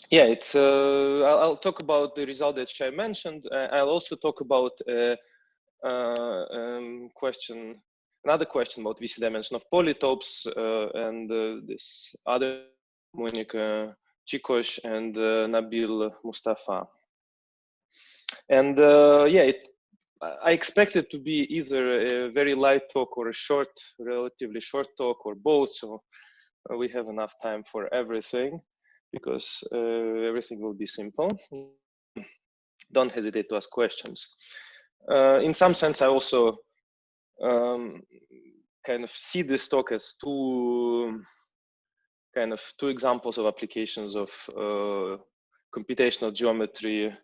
yeah, it's. I'll talk about the result that I mentioned. I'll also talk about another question about VC dimension of polytopes, and this other Monica Csicos and Nabil Mustafa. And yeah, I expect it to be either a very light talk or a short, relatively short talk, or both. So we have enough time for everything, because everything will be simple. Don't hesitate to ask questions. In some sense, I also kind of see this talk as two examples of applications of computational geometry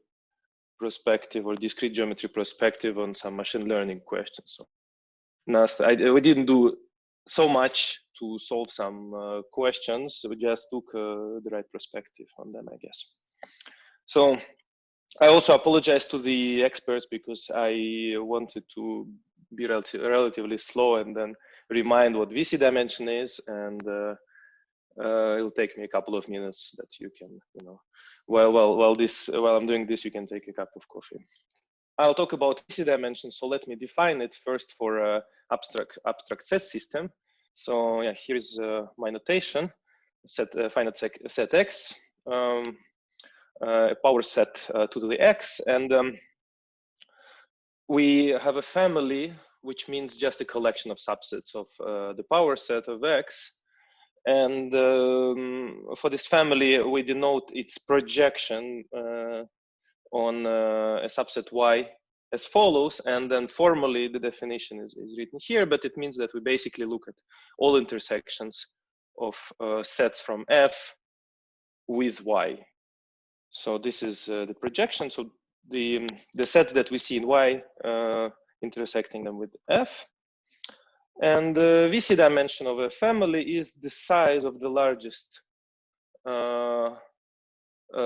perspective or discrete geometry perspective on some machine learning questions. So we didn't do so much to solve some questions. We just took the right perspective on them, I guess. So I also apologize to the experts, because I wanted to be relatively slow and then remind what VC dimension is, and it'll take me a couple of minutes that you can, while I'm doing this, you can take a cup of coffee. I'll talk about VC dimension, so let me define it first for abstract set system. So yeah, here's my notation: finite set X, a power set to the X, and we have a family, which means just a collection of subsets of the power set of X. And for this family, we denote its projection on a subset Y as follows. And then formally, the definition is written here, but it means that we basically look at all intersections of sets from F with Y. So this is the projection. So the sets that we see in Y, intersecting them with F. And the VC dimension of a family is the size of the largest,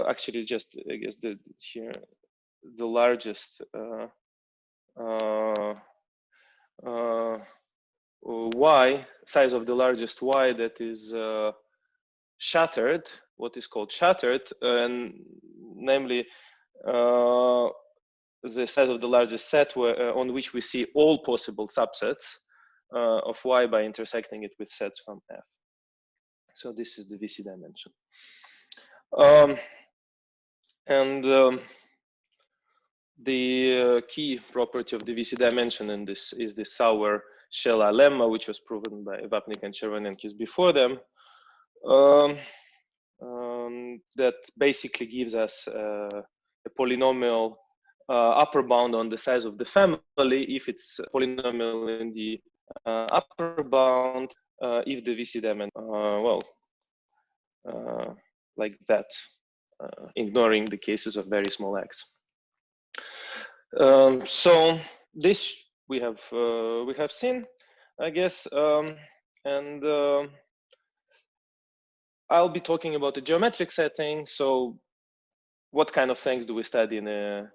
actually just, I guess, here, the largest Y, size of the largest Y that is shattered, what is called shattered, and namely the size of the largest set on which we see all possible subsets of Y by intersecting it with sets from F. So this is the VC dimension. The key property of the VC dimension in this is the Sauer-Shelah lemma, which was proven by Vapnik and Chervonenkis before them. That basically gives us a polynomial upper bound on the size of the family if it's a polynomial in the upper bound, if the VC dimension, like that, ignoring the cases of very small x. So this we have seen, I guess, and I'll be talking about the geometric setting. So what kind of things do we study in a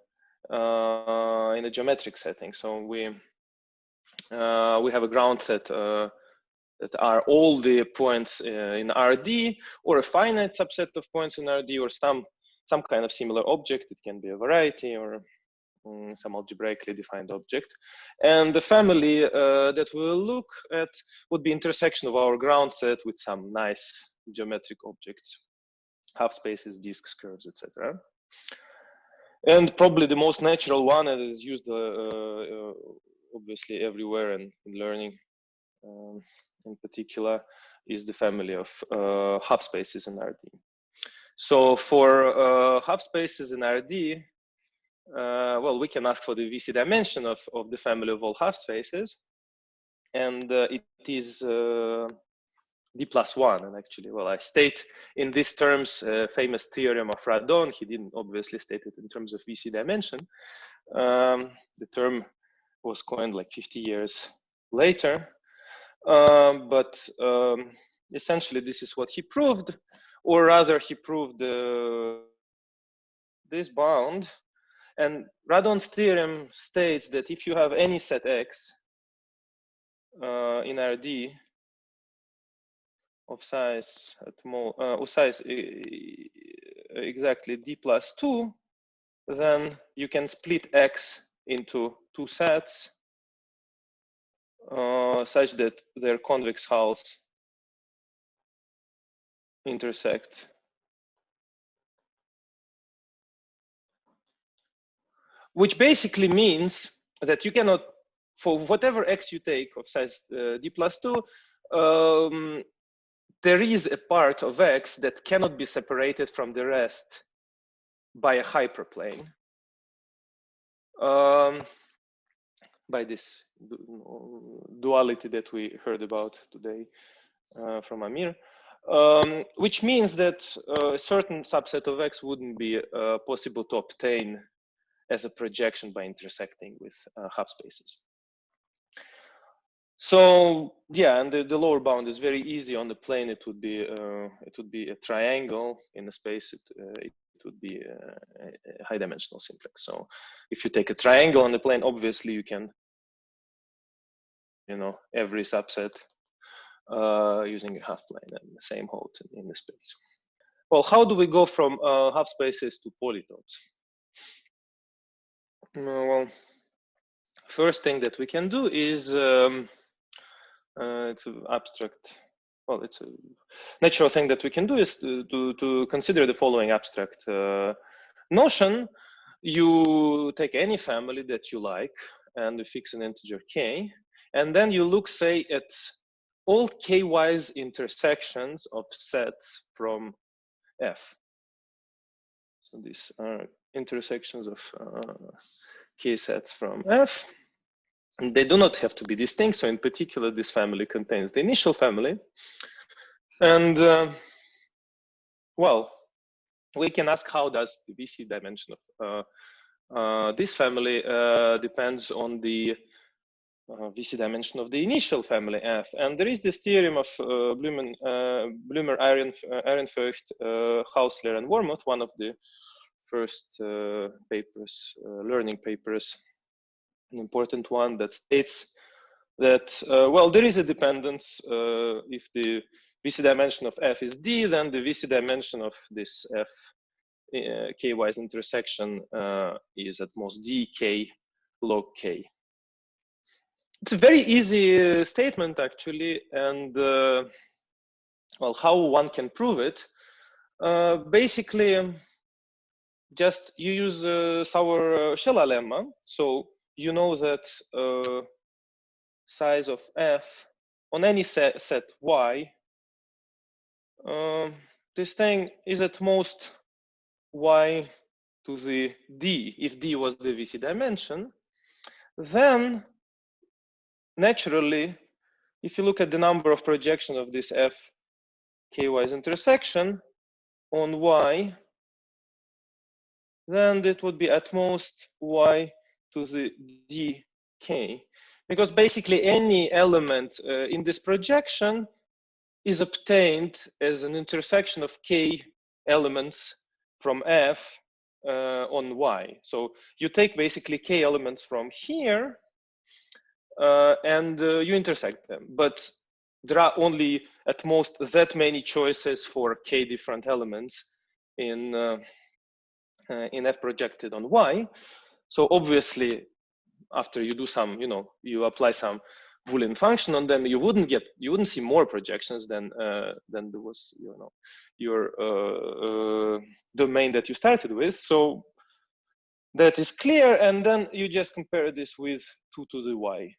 geometric setting? So we have a ground set that are all the points in RD, or a finite subset of points in RD, or some kind of similar object. It can be a variety or some algebraically defined object. And the family that we'll look at would be intersection of our ground set with some nice geometric objects, half spaces, disks, curves, etc. And probably the most natural one that is used obviously everywhere in learning, in particular, is the family of half spaces in RD. So for half spaces in RD, well, we can ask for the VC dimension of the family of all half spaces, and it is D+1. And actually, well, I state in these terms famous theorem of Radon. He didn't obviously state it in terms of VC dimension. The term was coined like 50 years later, but essentially this is what he proved, or rather he proved this bound. And Radon's theorem states that if you have any set X in RD of size at size exactly d plus 2, then you can split X into two sets such that their convex hulls intersect. Which basically means that you cannot, for whatever X you take of size d plus 2, there is a part of X that cannot be separated from the rest by a hyperplane. By this duality that we heard about today from Amir, which means that a certain subset of X wouldn't be possible to obtain as a projection by intersecting with half spaces. So yeah, and the lower bound is very easy. On the plane, it would be a triangle. In a space, it would be a high dimensional simplex. So if you take a triangle on the plane, obviously you can, every subset using a half plane and the same hold in the space. Well, how do we go from half spaces to polytopes? Well, first thing that we can do is it's an abstract. Well, it's a natural thing that we can do is to consider the following abstract notion. You take any family that you like and you fix an integer k, and then you look, say, at all k-wise intersections of sets from F. So these are intersections of k sets from F. And they do not have to be distinct. So in particular, this family contains the initial family. And well, we can ask, how does the VC dimension of this family depends on the VC dimension of the initial family F. And there is this theorem of Blumer, Ehrenfeucht, Hausler, and Wormuth, one of the first papers, learning papers, an important one that states that, well, there is a dependence. If the VC dimension of F is D, then the VC dimension of this F k-wise intersection is at most dk log k. It's a very easy statement, actually, and well, how one can prove it? Basically, just you use Sauer-Scheller lemma. So you know that size of F on any set Y, this thing is at most Y to the D. If D was the VC dimension, then naturally, if you look at the number of projections of this F k-wise intersection on Y, then it would be at most Y to the dk. Because basically any element in this projection is obtained as an intersection of k elements from F on Y. So you take basically k elements from here and you intersect them. But there are only at most that many choices for k different elements in F projected on Y. So obviously, after you do some, you apply some Boolean function on them, you wouldn't see more projections than there was, your domain that you started with. So that is clear, and then you just compare this with 2 to the Y.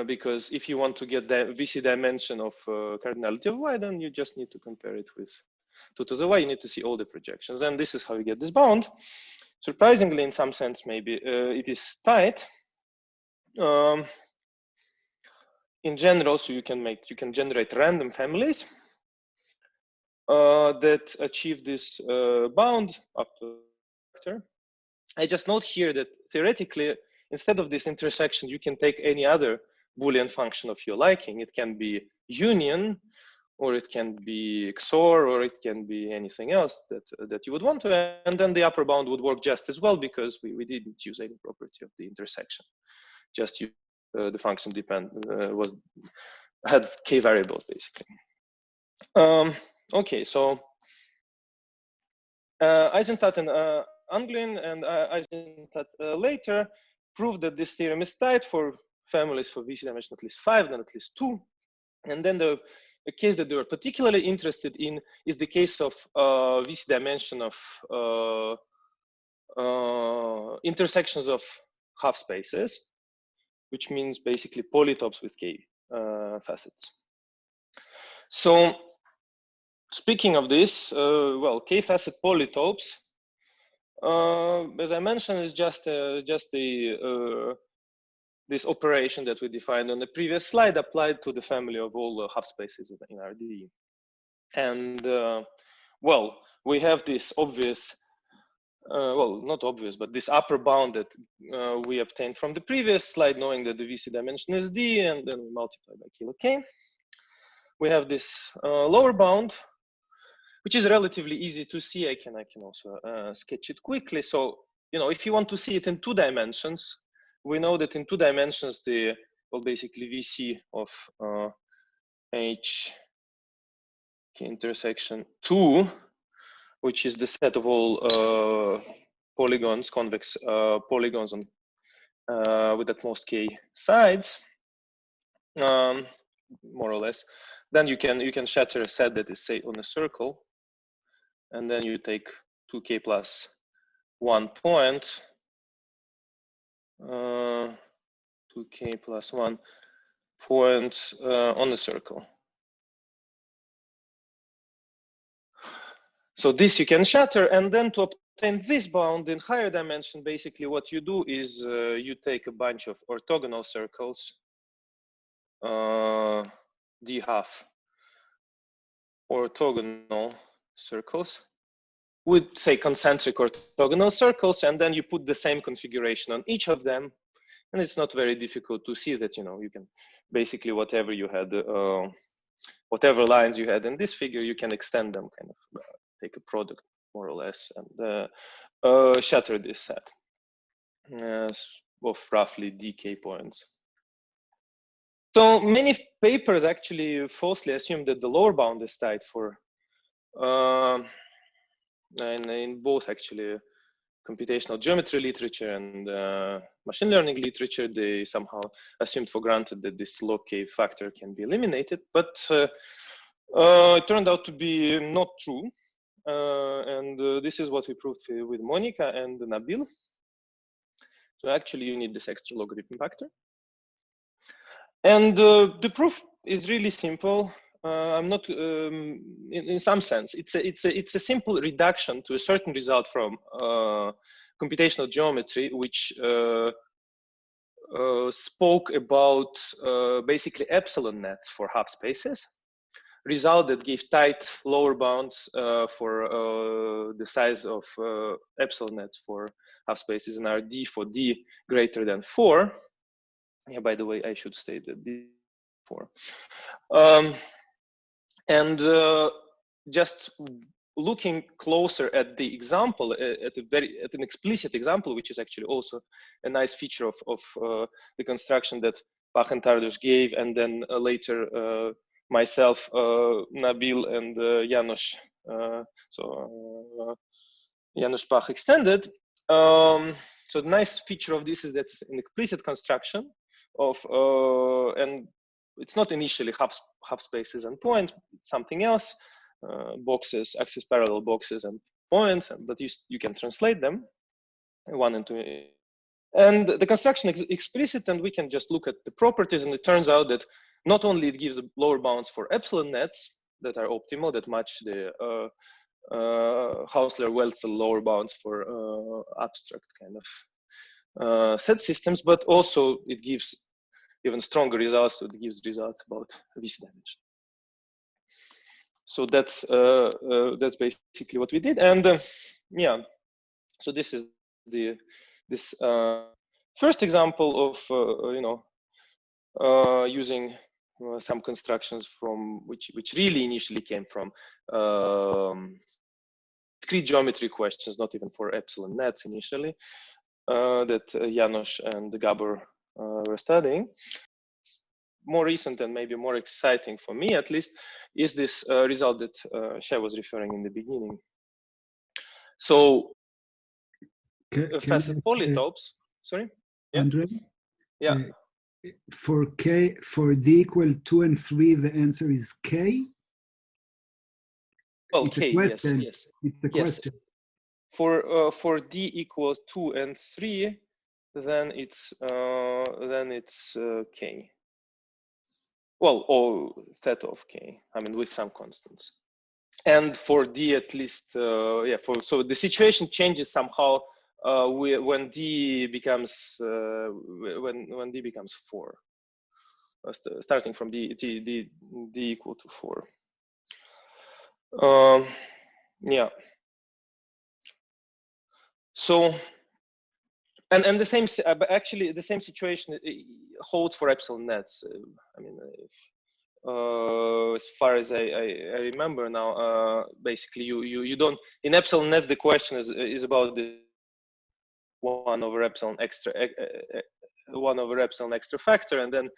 Because if you want to get the VC dimension of cardinality of Y, then you just need to compare it with 2 to the Y. You need to see all the projections, and this is how you get this bound. Surprisingly, in some sense, maybe it is tight. In general, so you can generate random families that achieve this bound up to vector. I just note here that theoretically, instead of this intersection, you can take any other Boolean function of your liking. It can be union, or it can be XOR, or it can be anything else that you would want to, and then the upper bound would work just as well because we didn't use any property of the intersection. Just the function had k variables basically. Okay, so Eisenstadt and Anglin and Eisenstadt later proved that this theorem is tight for families for VC dimension at least 5, then at least 2. And then the case that they were particularly interested in is the case of VC dimension of intersections of half spaces, which means basically polytopes with K facets. So speaking of this, well, K facet polytopes, as I mentioned, is just this operation that we defined on the previous slide applied to the family of all the half spaces in RD. And well, we have this obvious, well, not obvious, but this upper bound that we obtained from the previous slide, knowing that the VC dimension is D, and then we multiply by kilo K. We have this lower bound, which is relatively easy to see. I can also sketch it quickly. So, you know, if you want to see it in 2 dimensions, we know that in 2 dimensions, the, well, basically VC of H K intersection 2, which is the set of all polygons, convex polygons on with at most K sides, more or less. Then you can shatter a set that is, say, on a circle, and then you take 2K plus 1 point, 2K plus 1 point on the circle. So this you can shatter, and then to obtain this bound in higher dimension, basically what you do is you take a bunch of orthogonal circles, D half orthogonal circles with, say, concentric orthogonal circles, and then you put the same configuration on each of them. And it's not very difficult to see that, you know, you can basically whatever you had, whatever lines you had in this figure, you can extend them, kind of take a product more or less, and shatter this set of roughly DK points. So many papers actually falsely assume that the lower bound is tight for, and in both actually computational geometry literature and machine learning literature, they somehow assumed for granted that this log K factor can be eliminated, but it turned out to be not true. And this is what we proved with Monica and Nabil. So actually you need this extra logarithm factor. And the proof is really simple. I'm not, in some sense, it's a simple reduction to a certain result from computational geometry, which spoke about basically epsilon nets for half spaces. Result that gave tight lower bounds for the size of epsilon nets for half spaces in RD for D greater than 4. Yeah, by the way, I should state that D 4. And just looking closer at the example, at an explicit example, which is actually also a nice feature of the construction that Bach and Tardos gave, and then later myself, Nabil, and Janos, Janos Bach extended. So the nice feature of this is that it's an explicit construction of, and it's not initially half spaces and points, it's something else, boxes, axis parallel boxes and points, but you can translate them 1 and 2. And the construction is explicit, and we can just look at the properties, and it turns out that not only it gives lower bounds for epsilon nets that are optimal, that match the Hausler-Welzel lower bounds for abstract kind of set systems, but also it gives even stronger results. So it gives results about VC dimension. So that's basically what we did, and yeah. So this is this first example of using some constructions from which really initially came from discrete geometry questions, not even for epsilon nets initially, that Janos and Gabor were studying. More recent and maybe more exciting for me, at least, is this result that Shai was referring in the beginning. So facet polytopes. Sorry. Yeah. Andrey? Yeah. For d equal 2 and 3, the answer is k. Well, it's k. A question. Yes. It's the question. For d equals 2 and 3, then it's k. Well, or theta of k. I mean, with some constants. And for d at least, so the situation changes somehow when d becomes when d becomes 4, starting from d equal to 4. Yeah. So, and the same, but actually the same situation holds for epsilon nets. I mean, as far as I remember now, basically you don't, in epsilon nets the question is about the 1 over epsilon extra factor, and then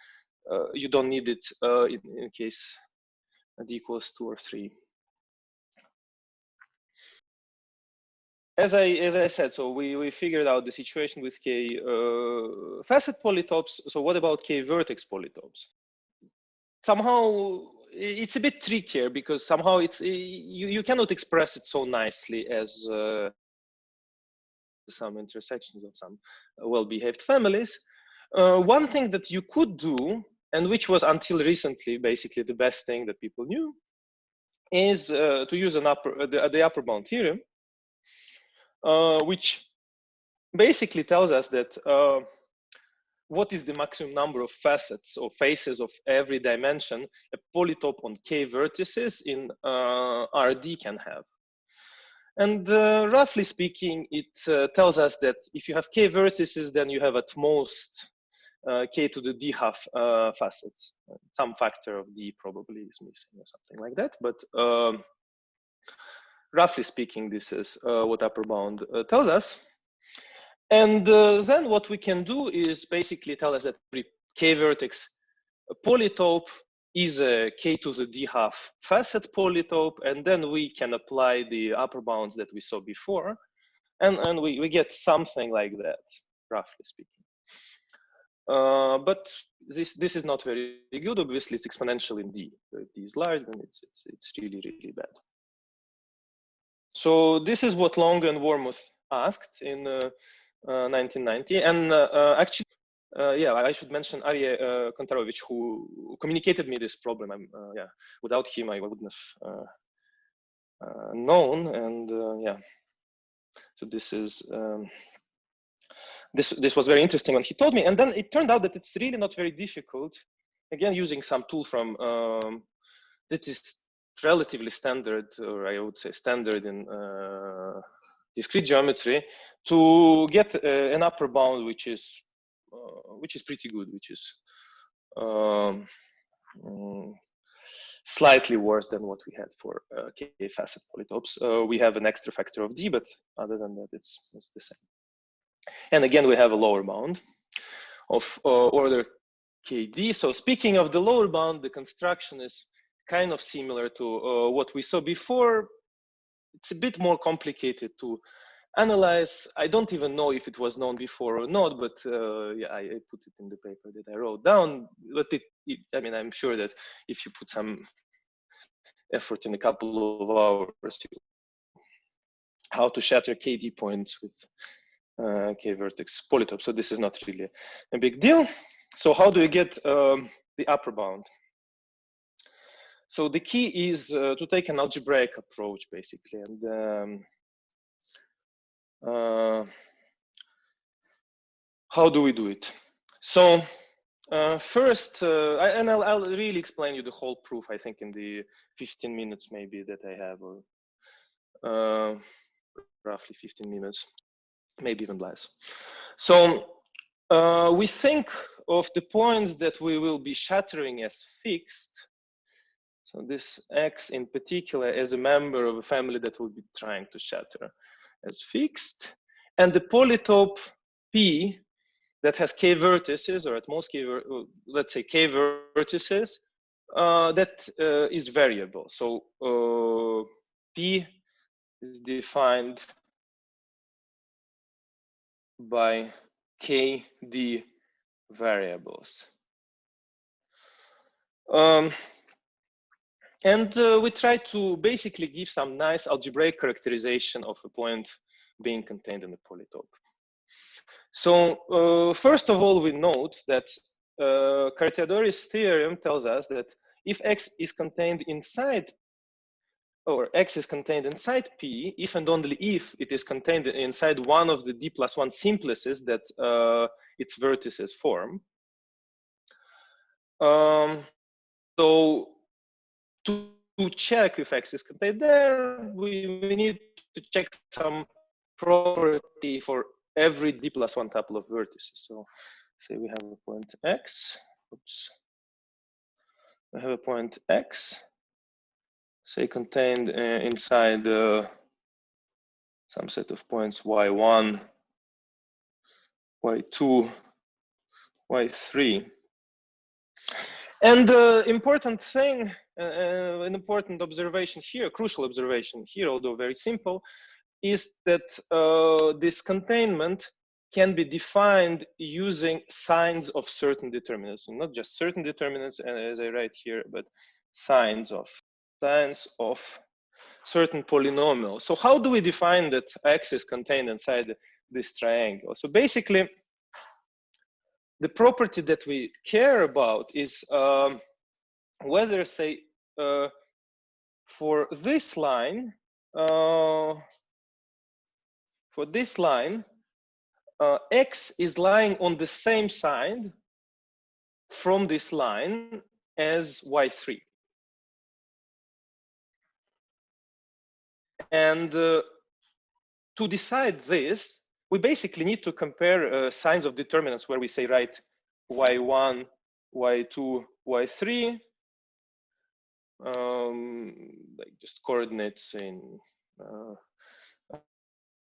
you don't need it in case d equals 2 or 3. As I said, so we figured out the situation with k facet polytopes. So what about k vertex polytopes? Somehow it's a bit trickier because somehow it's you cannot express it so nicely as some intersections of some well-behaved families. One thing that you could do, and which was until recently basically the best thing that people knew, is to use the upper bound theorem, which basically tells us that what is the maximum number of facets or faces of every dimension a polytope on k vertices in Rd can have. And roughly speaking, it tells us that if you have k vertices, then you have at most k to the d half facets. Some factor of d probably is missing or something like that. But roughly speaking, this is what upper bound tells us. And then what we can do is basically tell us that every k vertex polytope is a k to the d half facet polytope, and then we can apply the upper bounds that we saw before, and we get something like that, roughly speaking. But this is not very good. Obviously, it's exponential in d. If d is large, then it's really bad. So this is what Long and Wormuth asked in 1990, and actually, yeah, I should mention Andrey Kupavskii, who communicated me this problem. Yeah, without him, I wouldn't have known. And yeah, so this is this was very interesting when he told me. And then it turned out that it's really not very difficult. Again, using some tool from that is relatively standard, or I would say standard in discrete geometry, to get an upper bound which is pretty good, which is slightly worse than what we had for k facet polytopes. We have an extra factor of d, but other than that, it's the same. And again, we have a lower bound of order kd. So speaking of the lower bound, the construction is kind of similar to what we saw before. It's a bit more complicated to analyze. I don't even know if it was known before or not, but yeah, I put it in the paper that I wrote down. But I mean, I'm sure that if you put some effort in a couple of hours, how to shatter KD points with K vertex polytope. So this is not really a big deal. So how do you get the upper bound? So the key is to take an algebraic approach, basically, and how do we do it? So first, and I'll really explain you the whole proof, I think, in the 15 minutes maybe that I have, or roughly 15 minutes, maybe even less. So we think of the points that we will be shattering as fixed. So this X in particular as a member of a family that will be trying to shatter as fixed. And the polytope P that has K vertices, or at most K, let's say K vertices, that is variable. So P is defined by KD variables. And we try to basically give some nice algebraic characterization of a point being contained in a polytope. So first of all, we note that Kartiadori's theorem tells us that if X is contained inside, or X is contained inside P, if and only if it is contained inside one of the D+1 simplices that its vertices form. So to check if X is contained there, we need to check some property for every D+1 tuple of vertices. So say we have a point X, oops. We have a point X, say contained inside some set of points Y1, Y2, Y3. And the important thing, an important observation here, crucial observation here, although very simple, is that this containment can be defined using signs of certain determinants, and not just certain determinants, as I write here, but signs of certain polynomials. So how do we define that X is contained inside this triangle? So basically, the property that we care about is whether, say, for this line, X is lying on the same side from this line as Y3. And to decide this, we basically need to compare signs of determinants where we say, right, Y1, Y2, Y3, like just coordinates in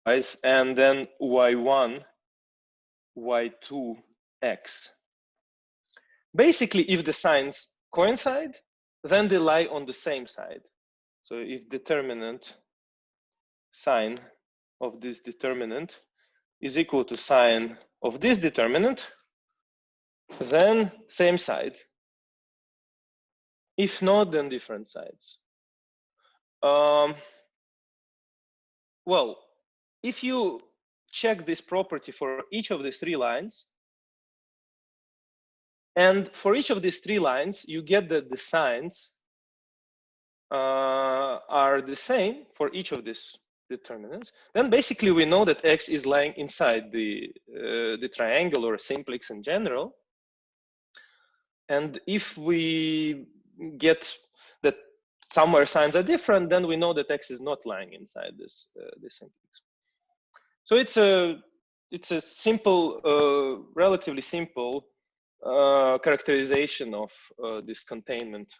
and then Y1, Y2, X. Basically, if the signs coincide, then they lie on the same side. So if determinant sign of this determinant is equal to sign of this determinant, then same side. If not, then different sides. Well, if you check this property for each of these three lines, and for each of these three lines, you get that the signs are the same for each of these determinants, then basically we know that X is lying inside the triangle or simplex in general. And if we get that somewhere signs are different, then we know that X is not lying inside this simplex. So it's a simple, relatively simple characterization of this containment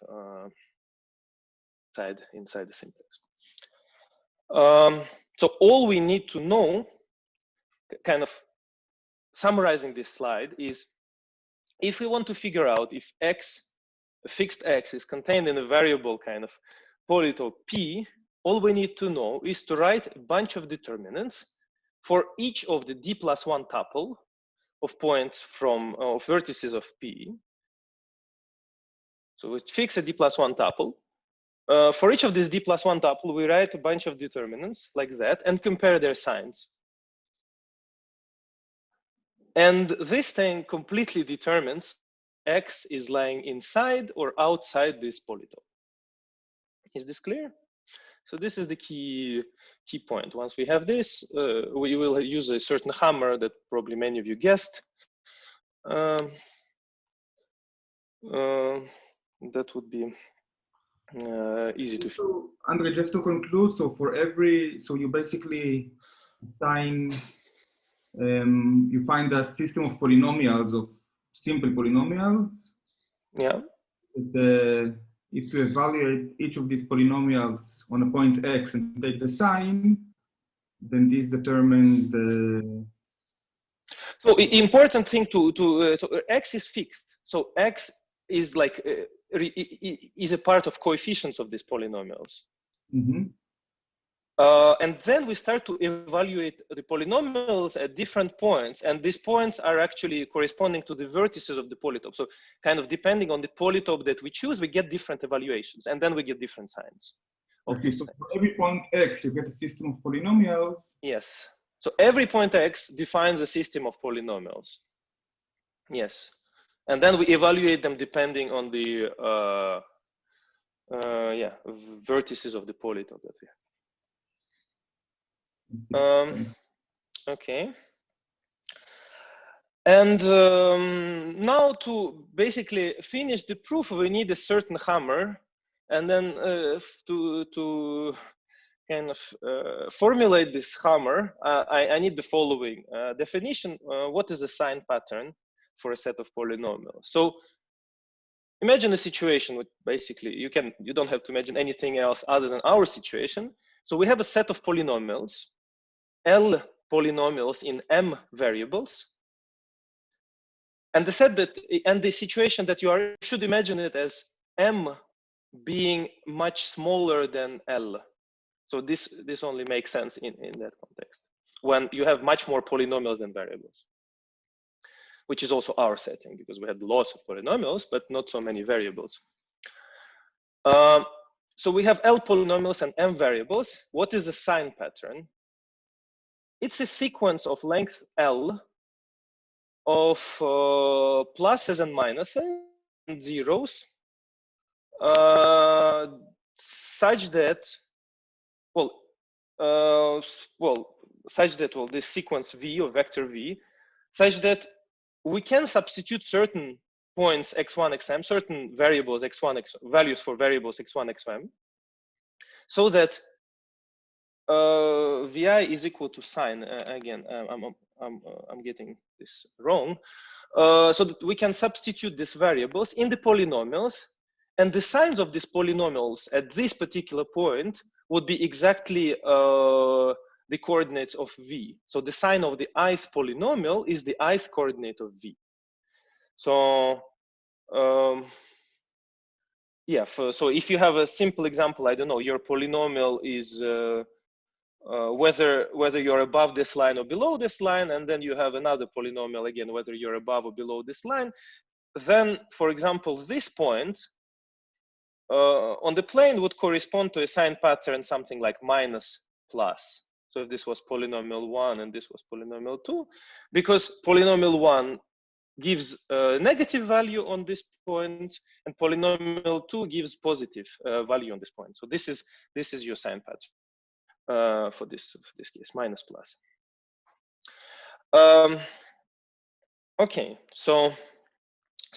inside the simplex. So all we need to know, kind of summarizing this slide, is if we want to figure out if X, a fixed X, is contained in a variable kind of polytope P, all we need to know is to write a bunch of determinants for each of the D+1 tuple of points from of vertices of P. So we fix a D+1 tuple. For each of these D+1 tuple, we write a bunch of determinants like that and compare their signs. And this thing completely determines X is lying inside or outside this polytope. Is this clear? So this is the key point. Once we have this, we will use a certain hammer that probably many of you guessed. That would be easy to. So, Andrey, just to conclude, so for every, so you basically assign, you find a system of polynomials, of simple polynomials. Yeah. If you evaluate each of these polynomials on a point X and take the sign, then this determines the. So important thing so X is fixed. So X is like is a part of coefficients of these polynomials. Mm-hmm. And then we start to evaluate the polynomials at different points. And these points are actually corresponding to the vertices of the polytope. So kind of depending on the polytope that we choose, we get different evaluations. And then we get different signs. Okay, so for every point X, you get a system of polynomials. Yes. So every point X defines a system of polynomials. Yes. And then we evaluate them depending on the vertices of the polytope that we have. Okay. And now to basically finish the proof, we need a certain hammer, and then to kind of formulate this hammer, I need the following definition. What is a sign pattern for a set of polynomials? So imagine a situation with basically you don't have to imagine anything else other than our situation. So we have a set of polynomials, L polynomials in M variables. And the situation that you should imagine it as M being much smaller than L. So this only makes sense in that context, when you have much more polynomials than variables, which is also our setting because we have lots of polynomials, but not so many variables. So we have L polynomials and M variables. What is a sign pattern? It's a sequence of length L of pluses and minuses and zeros, such that, this sequence V or vector V, such that we can substitute certain points x1, xm, certain variables x1, values for variables x1, xm, so that Vi is equal to sign. Again, I'm getting this wrong. So that we can substitute these variables in the polynomials, and the signs of these polynomials at this particular point would be exactly the coordinates of V. So the sign of the ith polynomial is the ith coordinate of V. So so if you have a simple example, I don't know, your polynomial is whether you're above this line or below this line, and then you have another polynomial again, whether you're above or below this line, then, for example, this point on the plane would correspond to a sign pattern something like minus plus. So if this was polynomial 1 and this was polynomial 2, because polynomial 1 gives a negative value on this point, and polynomial 2 gives positive value on this point. So this is your sign pattern for this case, minus plus. Okay, so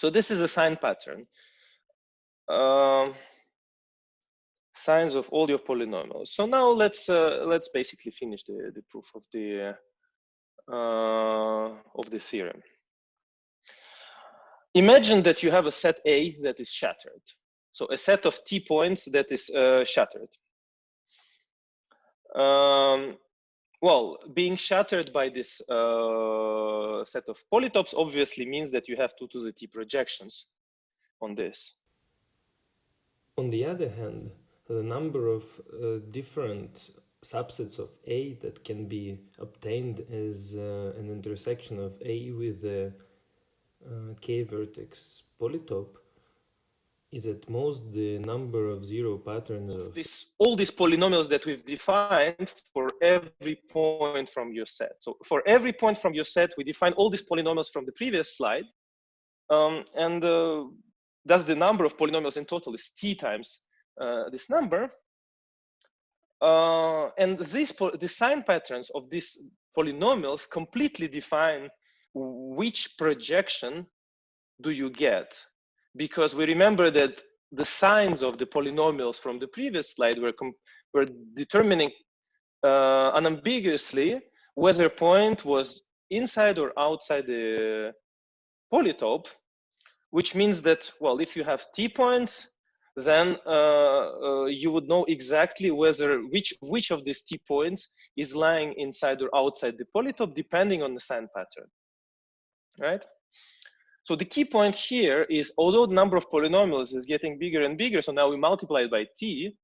this is a sign pattern. Signs of all your polynomials. So now let's basically finish the proof of the theorem. Imagine that you have a set A that is shattered. So a set of T points that is shattered. Well, being shattered by this set of polytopes obviously means that you have 2 to the T projections on this. On the other hand, the number of different subsets of A that can be obtained as an intersection of A with the k-vertex polytope is at most the number of zero patterns of all these polynomials that we've defined for every point from your set. So for every point from your set, we define all these polynomials from the previous slide, and thus the number of polynomials in total is T times this number. And the sign patterns of these polynomials completely define which projection do you get, because we remember that the signs of the polynomials from the previous slide were determining unambiguously whether point was inside or outside the polytope, which means that, well, if you have T points, then you would know exactly whether which of these T points is lying inside or outside the polytope, depending on the sign pattern, right? So the key point here is, although the number of polynomials is getting bigger and bigger, so now we multiply it by T,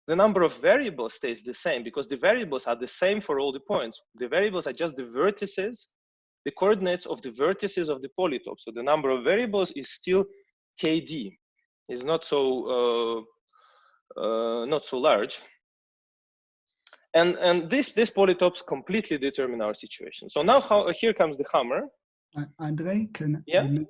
the number of variables stays the same because the variables are the same for all the points. The variables are just the vertices, the coordinates of the vertices of the polytope. So the number of variables is still KD. It's not so large. And these polytopes completely determine our situation. So now here comes the hammer. Andrey, Yeah, I'm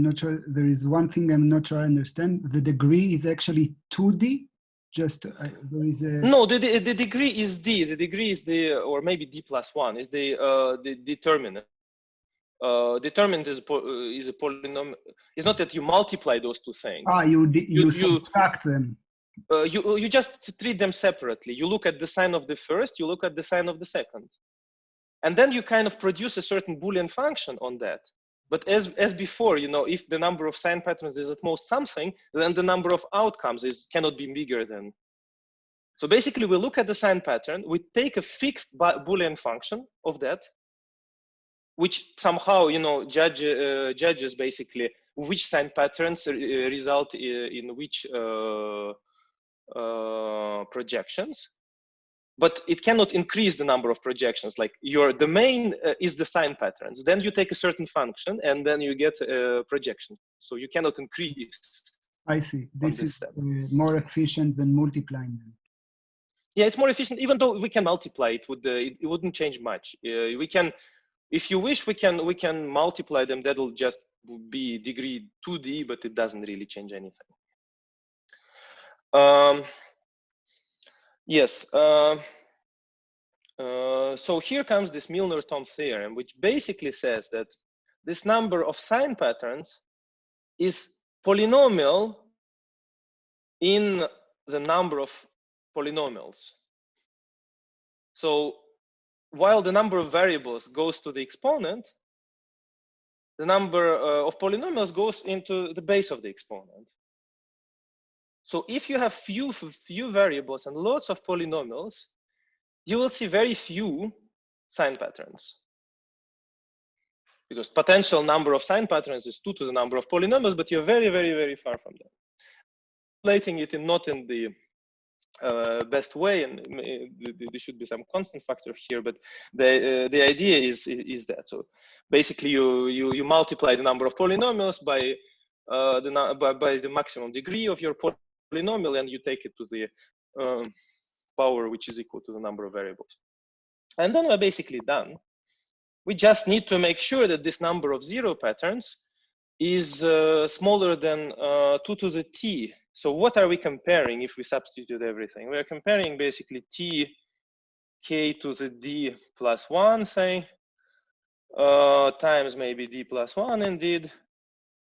not sure. There is one thing I'm not sure I understand. The degree is actually 2D. Just there is a no. The degree is D. The degree is or maybe D+1 is the determinant. Determinant is a polynomial. It's not that you multiply those two things. You subtract them. You just treat them separately. You look at the sign of the first. You look at the sign of the second. And then you kind of produce a certain Boolean function on that. But as before, you know, if the number of sign patterns is at most something, then the number of outcomes cannot be bigger than. So basically, we look at the sign pattern, we take a fixed Boolean function of that, which somehow, you know, judges basically which sign patterns result in which projections. But it cannot increase the number of projections. Like your domain is the sign patterns. Then you take a certain function and then you get a projection. So you cannot increase. I see. This is more efficient than multiplying them. Yeah, it's more efficient. Even though we can multiply it, it wouldn't change much. We can, if you wish, we can multiply them. That'll just be degree 2D, but it doesn't really change anything. Yes. So here comes this Milnor-Tom theorem, which basically says that this number of sign patterns is polynomial in the number of polynomials. So while the number of variables goes to the exponent, the number of polynomials goes into the base of the exponent. So if you have few variables and lots of polynomials, you will see very few sign patterns. Because potential number of sign patterns is 2 to the number of polynomials, but you're very, very, very far from that. Translating it not in the best way, and there should be some constant factor here, but the idea is that. So basically you multiply the number of polynomials by the maximum degree of your polynomial, and you take it to the power which is equal to the number of variables. And then we're basically done. We just need to make sure that this number of zero patterns is smaller than 2 to the t. So what are we comparing if we substitute everything? We're comparing basically t k to the d plus 1, say, times maybe d plus 1 indeed.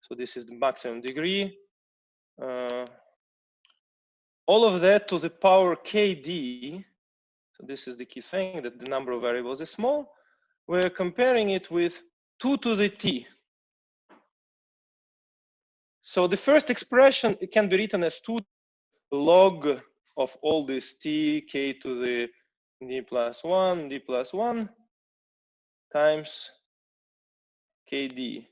So this is the maximum degree. All of that to the power kd. So this is the key thing, that the number of variables is small. We're comparing it with 2 to the t. So the first expression, it can be written as 2 log of all this t k to the d plus 1 times kd.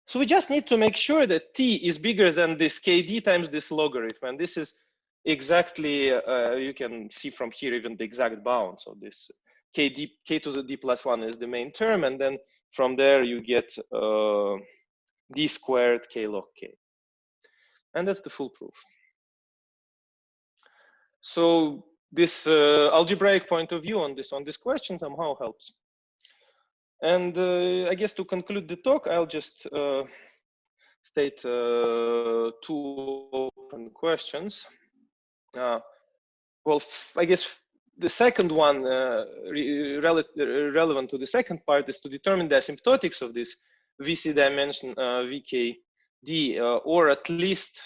So we just need to make sure that t is bigger than this kd times this logarithm. And this is exactly, you can see from here even the exact bound. So this k to the d plus 1 is the main term. And then from there you get d squared k log k. And that's the full proof. So this algebraic point of view on this question somehow helps. And I guess to conclude the talk, I'll just state 2 open questions. Well, I guess the second one relevant to the second part is to determine the asymptotics of this VC dimension VKD, or at least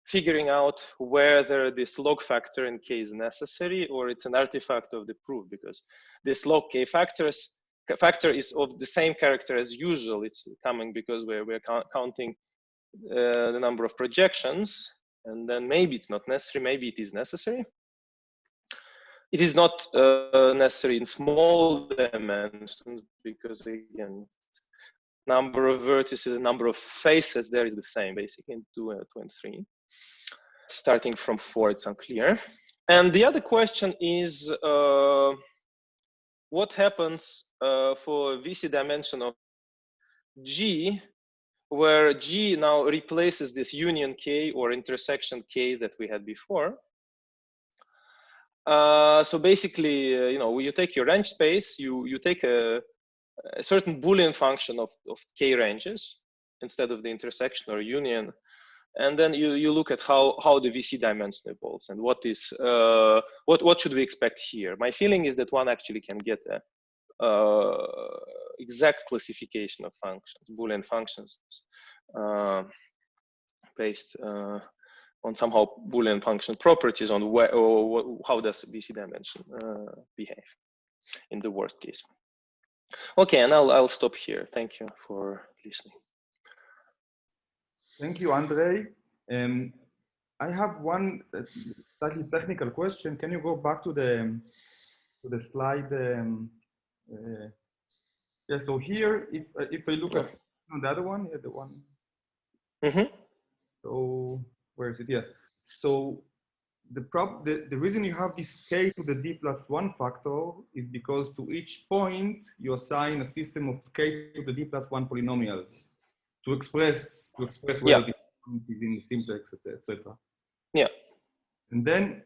figuring out whether this log factor in K is necessary or it's an artifact of the proof, because this log K factor is of the same character as usual. It's coming because we're counting the number of projections, and then maybe it's not necessary, maybe it is necessary. It is not necessary in small dimensions because, again, number of vertices and number of faces there is the same, basically in 2 and 3. starting from 4, it's unclear. And the other question is, what happens for VC dimension of G, where G now replaces this union K or intersection K that we had before. So basically, you take your range space, you take a certain Boolean function of K ranges instead of the intersection or union, and then you look at how the VC dimension evolves and what is what should we expect here. My feeling is that one actually can get a exact classification of functions, Boolean functions, based on somehow Boolean function properties on where or how does VC dimension behave in the worst case. Okay, and I'll stop here. Thank you for listening. Thank you, Andrey. I have one slightly technical question. Can you go back to the slide? Yeah. So here, if I look at the other one, yeah, the one. Mm-hmm. So where is it? Yeah. So the reason you have this k to the d+1 factor is because to each point you assign a system of k to the d+1 polynomials to express whether this point is in the simplex, etc. Yeah. And then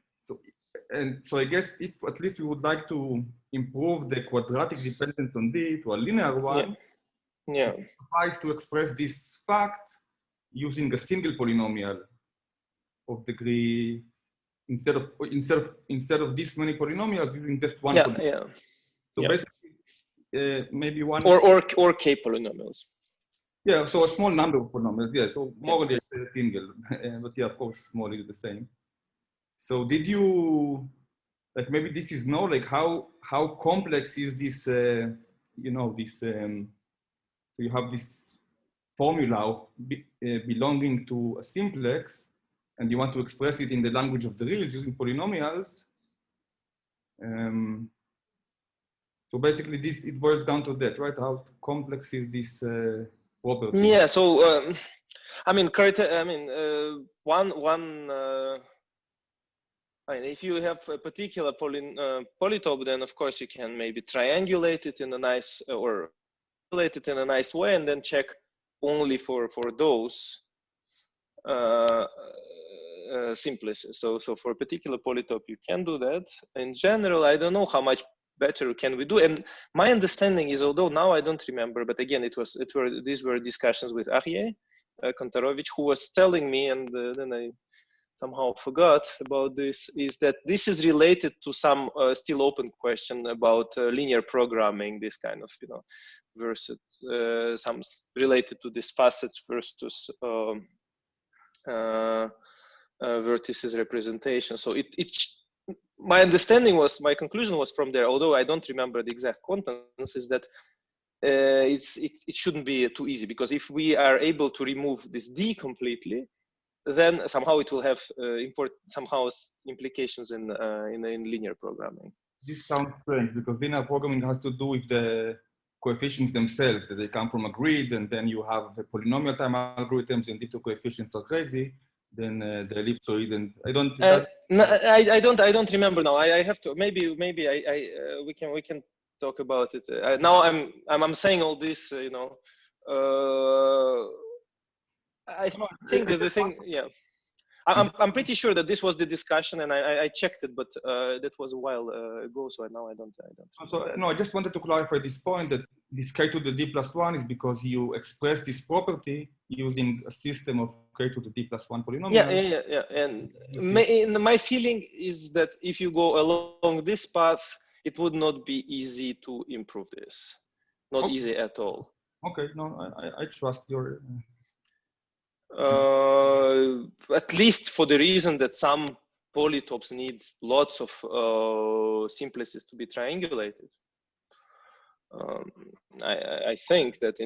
so I guess if at least we would like to improve the quadratic dependence on D to a linear one, yeah, it suffices to express this fact using a single polynomial of degree instead of this many polynomials using just one. Yeah. So basically, maybe one or K polynomials. Yeah, so a small number of polynomials. Yeah, so more or less a single, but yeah, of course, small is the same. So did you like maybe this is like how complex is this? This. So you have this formula of belonging to a simplex, and you want to express it in the language of the reals using polynomials. So basically, it boils down to that, right? How complex is this property? Yeah. So I mean, if you have a particular polytope, then of course you can maybe triangulate it in a nice or relate it in a nice way, and then check only for those simplices. So for a particular polytope, you can do that. In general, I don't know how much better can we do. And my understanding is, although now I don't remember, but again, these were discussions with Arye Kontarovich, who was telling me, and then I somehow forgot about this, is that this is related to some still open question about linear programming, this kind of, versus some related to these facets versus vertices representation. So my understanding was, my conclusion was from there, although I don't remember the exact contents, is that it shouldn't be too easy, because if we are able to remove this D completely, then somehow it will have implications in linear programming. This sounds strange, because linear programming has to do with the coefficients themselves, that they come from a grid, and then you have the polynomial time algorithms, and if the coefficients are crazy, then the ellipsoid, and I don't. No, I don't remember now. I have to maybe we can talk about it. Now I'm saying all this, I think that the thing, I'm pretty sure that this was the discussion, and I checked it, but that was a while ago, so now I don't. So no, I just wanted to clarify this point, that this k to the d+1 is because you express this property using a system of k to the d+1 polynomial. Yeah. And my feeling is that if you go along this path, it would not be easy to improve this. Not easy at all. Okay, no, I trust your. At least for the reason that some polytopes need lots of simplices to be triangulated. I think that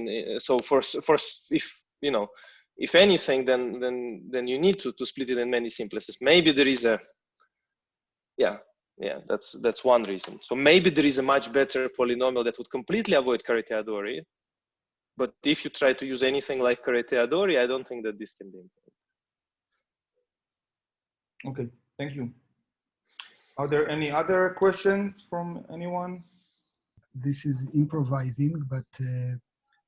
if anything, then you need to split it in many simplices. Maybe there is that's one reason. So maybe there is a much better polynomial that would completely avoid Kartiadori. But if you try to use anything like Kartiadori, I don't think that this can be improved. Okay, thank you. Are there any other questions from anyone? This is improvising, but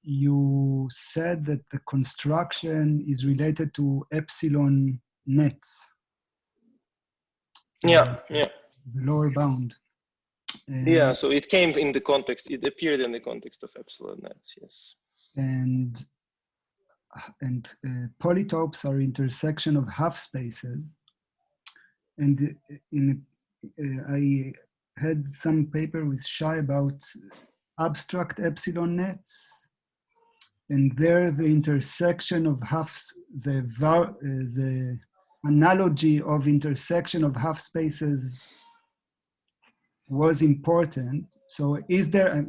you said that the construction is related to epsilon nets. Yeah, yeah. The lower bound. Yeah, so it came in the context, it appeared in the context of epsilon nets, yes. And polytopes are intersection of half spaces. And I had some paper with Shai about abstract epsilon nets, and there the intersection of halves, the analogy of intersection of half spaces was important. So is there,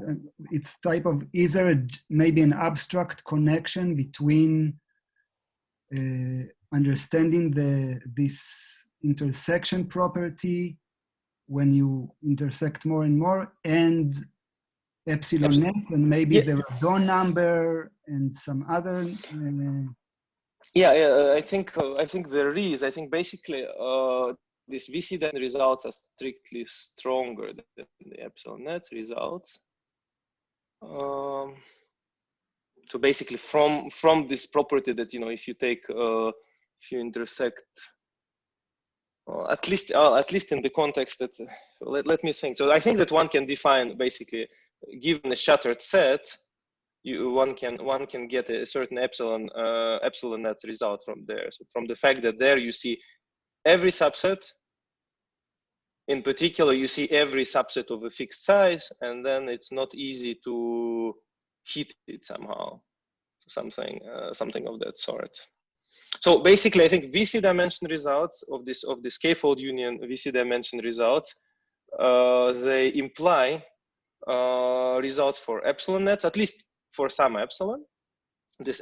it's type of, is there maybe an abstract connection between understanding this intersection property when you intersect more and more, and epsilon net, and maybe the Radon number and some other. Yeah, I think there is. I think basically these VC results are strictly stronger than the epsilon net results. So basically, from this property that, you know, if you take if you intersect, at least in the context that let me think. So I think that one can define basically, given a shattered set, one can get a certain epsilon net result from there. So from the fact that there you see every subset, in particular you see every subset of a fixed size, and then it's not easy to hit it somehow. So something of that sort. So basically, I think VC dimension results of this k-fold union VC dimension results, they imply results for epsilon nets, at least for some epsilon, this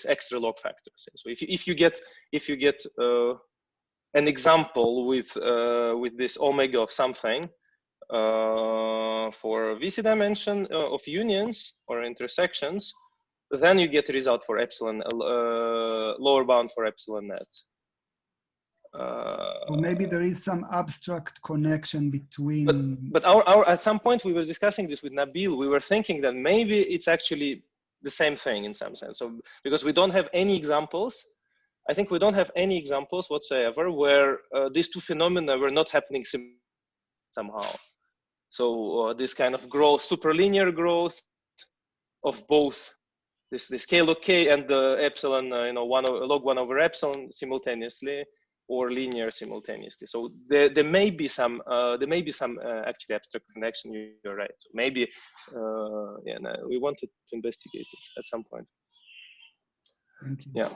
extra log factor. So if you get an example with this omega of something for VC dimension of unions or intersections, then you get a result for epsilon lower bound for epsilon nets. Or maybe there is some abstract connection between. But our at some point we were discussing this with Nabil. We were thinking that maybe it's actually the same thing in some sense. So because we don't have any examples, I think we don't have any examples whatsoever where these two phenomena were not happening somehow. So this kind of growth, superlinear growth of both this k log k and the epsilon, log 1 over epsilon simultaneously, or linear simultaneously. So there may be some actually abstract connection. You're right. So maybe we wanted to investigate it at some point. Thank you. Yeah.